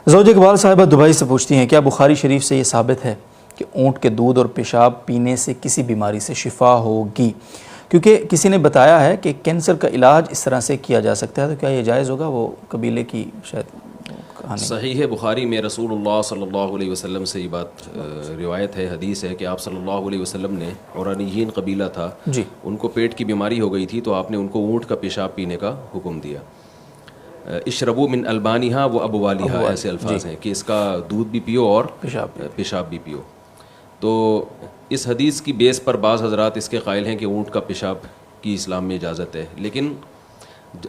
زوج اقبال صاحبہ دبئی سے پوچھتی ہیں، کیا بخاری شریف سے یہ ثابت ہے کہ اونٹ کے دودھ اور پیشاب پینے سے کسی بیماری سے شفا ہوگی؟ کیونکہ کسی نے بتایا ہے کہ کینسر کا علاج اس طرح سے کیا جا سکتا ہے، تو کیا یہ جائز ہوگا؟ وہ قبیلے کی شاید کہانی صحیح ہے بخاری میں رسول اللہ صلی اللہ علیہ وسلم سے یہ بات روایت ہے، حدیث ہے کہ آپ صلی اللہ علیہ وسلم نے، عرانیین قبیلہ تھا، جی ان کو پیٹ کی بیماری ہو گئی تھی، تو آپ نے ان کو اونٹ کا پیشاب پینے کا حکم دیا۔ اشربوا من البانہا و ابوالہا، ایسے الفاظ ہیں کہ اس کا دودھ بھی پیو اور پیشاب بھی پیو۔ تو اس حدیث کی بیس پر بعض حضرات اس کے قائل ہیں کہ اونٹ کا پیشاب کی اسلام میں اجازت ہے، لیکن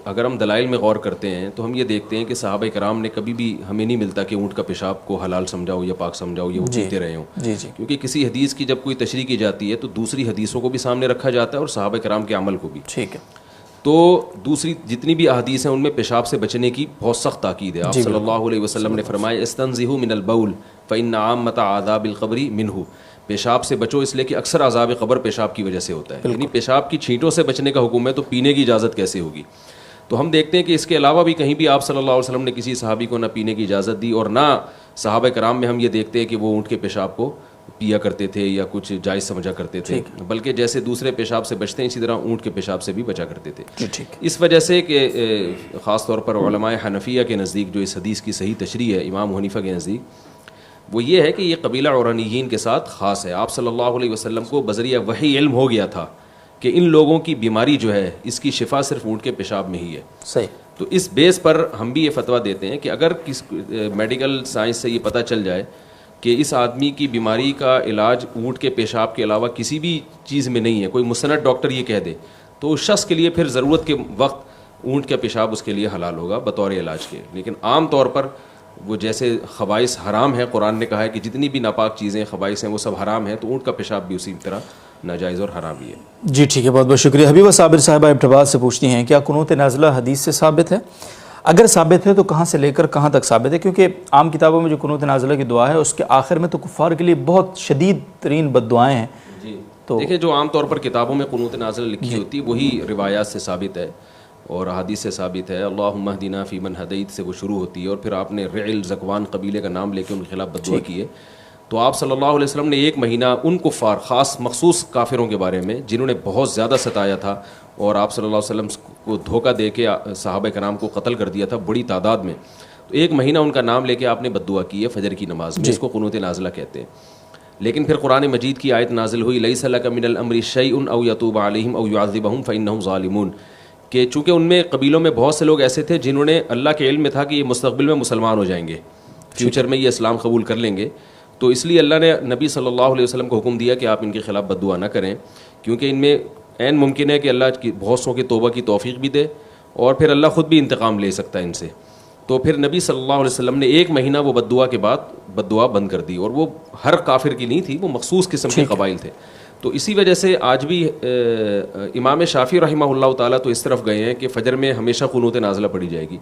اگر ہم دلائل میں غور کرتے ہیں تو ہم یہ دیکھتے ہیں کہ صحابہ کرام نے کبھی بھی ہمیں نہیں ملتا کہ اونٹ کا پیشاب کو حلال سمجھا ہو یا پاک سمجھا ہو یا وہ پیتے رہے ہوں، کیونکہ کسی حدیث کی جب کوئی تشریح کی جاتی ہے تو دوسری حدیثوں کو بھی سامنے رکھا جاتا ہے اور صحابہ کرام کے عمل کو بھی۔ ٹھیک ہے، تو دوسری جتنی بھی احادیث ہیں ان میں پیشاب سے بچنے کی بہت سخت تاکید ہے۔ آپ صلی اللہ علیہ وسلم نے فرمایا استنزہوا من البول فإن عامۃ عذاب القبر منہ، پیشاب سے بچو اس لیے کہ اکثر عذاب قبر پیشاب کی وجہ سے ہوتا ہے، یعنی پیشاب کی چھینٹوں سے بچنے کا حکم ہے تو پینے کی اجازت کیسے ہوگی؟ تو ہم دیکھتے ہیں کہ اس کے علاوہ بھی کہیں بھی آپ صلی اللہ علیہ وسلم نے کسی صحابی کو نہ پینے کی اجازت دی، اور نہ صحابہ کرام میں ہم یہ دیکھتے ہیں کہ وہ اونٹ کے پیشاب کو پیا کرتے تھے یا کچھ جائز سمجھا کرتے تھے، بلکہ جیسے دوسرے پیشاب سے بچتے ہیں اسی طرح اونٹ کے پیشاب سے بھی بچا کرتے تھے۔ اس وجہ سے کہ خاص طور پر علماء حنفیہ کے نزدیک جو اس حدیث کی صحیح تشریح ہے امام حنیفہ کے نزدیک، وہ یہ ہے کہ یہ قبیلہ عرانیین کے ساتھ خاص ہے۔ آپ صلی اللہ علیہ وسلم کو بذریعہ وحی علم ہو گیا تھا کہ ان لوگوں کی بیماری جو ہے اس کی شفا صرف اونٹ کے پیشاب میں ہی ہے۔ صحیح۔ تو اس بیس پر ہم بھی یہ فتویٰ دیتے ہیں کہ اگر میڈیکل سائنس سے یہ پتہ چل جائے کہ اس آدمی کی بیماری کا علاج اونٹ کے پیشاب کے علاوہ کسی بھی چیز میں نہیں ہے، کوئی مستند ڈاکٹر یہ کہہ دے، تو اس شخص کے لیے پھر ضرورت کے وقت اونٹ کا پیشاب اس کے لیے حلال ہوگا بطور علاج کے۔ لیکن عام طور پر وہ جیسے خبائث حرام ہے، قرآن نے کہا ہے کہ جتنی بھی ناپاک چیزیں خبائث ہیں وہ سب حرام ہیں، تو اونٹ کا پیشاب بھی اسی طرح ناجائز اور حرام ہی ہے۔ جی ٹھیک ہے، بہت بہت شکریہ۔ حبیبہ صابر صاحبہ ابن آباد سے پوچھتی ہیں، کیا قنوت نازلہ حدیث سے ثابت ہے؟ اگر ثابت ہے تو کہاں سے لے کر کہاں تک ثابت ہے؟ کیونکہ عام کتابوں میں جو قنوت نازلہ کی دعا ہے اس کے آخر میں تو کفار کے لیے بہت شدید ترین بد دعائیں ہیں۔ جی دیکھیں، جو عام طور پر کتابوں میں قنوت نازلہ لکھی ہوتی ہے وہی روایات سے ثابت ہے اور احادیث سے ثابت ہے۔ اللہم اہدنا فیمن ہدیت سے وہ شروع ہوتی ہے، اور پھر آپ نے رعل زکوان قبیلے کا نام لے کے ان کے خلاف بد دعا کی ہے۔ تو آپ صلی اللہ علیہ وسلم نے ایک مہینہ ان کفار، خاص مخصوص کافروں کے بارے میں جنہوں نے بہت زیادہ ستایا تھا اور آپ صلی اللہ علیہ وسلم کو دھوکہ دے کے صحابہ کرام کو قتل کر دیا تھا بڑی تعداد میں، تو ایک مہینہ ان کا نام لے کے آپ نے بد دعا کی ہے فجر کی نماز میں۔ اس کو قنوت نازلہ کہتے ہیں۔ لیکن پھر قرآن مجید کی آیت نازل ہوئی لیس لک من الامر شیء او یتوب علیہم او یعذبہم فانہم ظالمون، کہ چونکہ ان میں قبیلوں میں بہت سے لوگ ایسے تھے جنہوں نے اللہ کے علم میں تھا کہ یہ مستقبل میں مسلمان ہو جائیں گے، فیوچر میں یہ اسلام قبول کر لیں گے، تو اس لیے اللہ نے نبی صلی اللہ علیہ وسلم کو حکم دیا کہ آپ ان کے خلاف بد دعا نہ کریں، کیونکہ ان میں عین ممکن ہے کہ اللہ کی بہت سو کی توبہ کی توفیق بھی دے اور پھر اللہ خود بھی انتقام لے سکتا ہے ان سے۔ تو پھر نبی صلی اللہ علیہ وسلم نے ایک مہینہ وہ بد دعا کے بعد بد دعا بند کر دی، اور وہ ہر کافر کی نہیں تھی، وہ مخصوص قسم کے قبائل تھے۔ تو اسی وجہ سے آج بھی امام شافعی رحمہ اللہ تعالیٰ تو اس طرف گئے ہیں کہ فجر میں ہمیشہ قنوت نازلہ پڑھی جائے گی،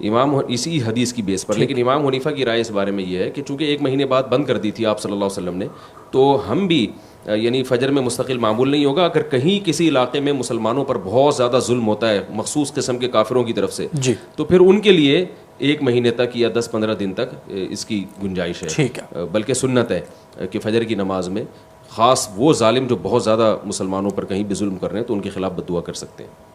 امام اسی حدیث کی بیس پر۔ لیکن امام حنیفہ کی رائے اس بارے میں یہ ہے کہ چونکہ ایک مہینے بعد بند کر دی تھی آپ صلی اللہ علیہ وسلم نے، تو ہم بھی یعنی فجر میں مستقل معمول نہیں ہوگا۔ اگر کہیں کسی علاقے میں مسلمانوں پر بہت زیادہ ظلم ہوتا ہے مخصوص قسم کے کافروں کی طرف سے، تو پھر ان کے لیے ایک مہینے تک یا 10-15 دن تک اس کی گنجائش ہے، بلکہ سنت ہے کہ فجر کی نماز میں خاص وہ ظالم جو بہت زیادہ مسلمانوں پر کہیں بھی ظلم کر رہے ہیں تو ان کے خلاف بد دعا کر سکتے ہیں۔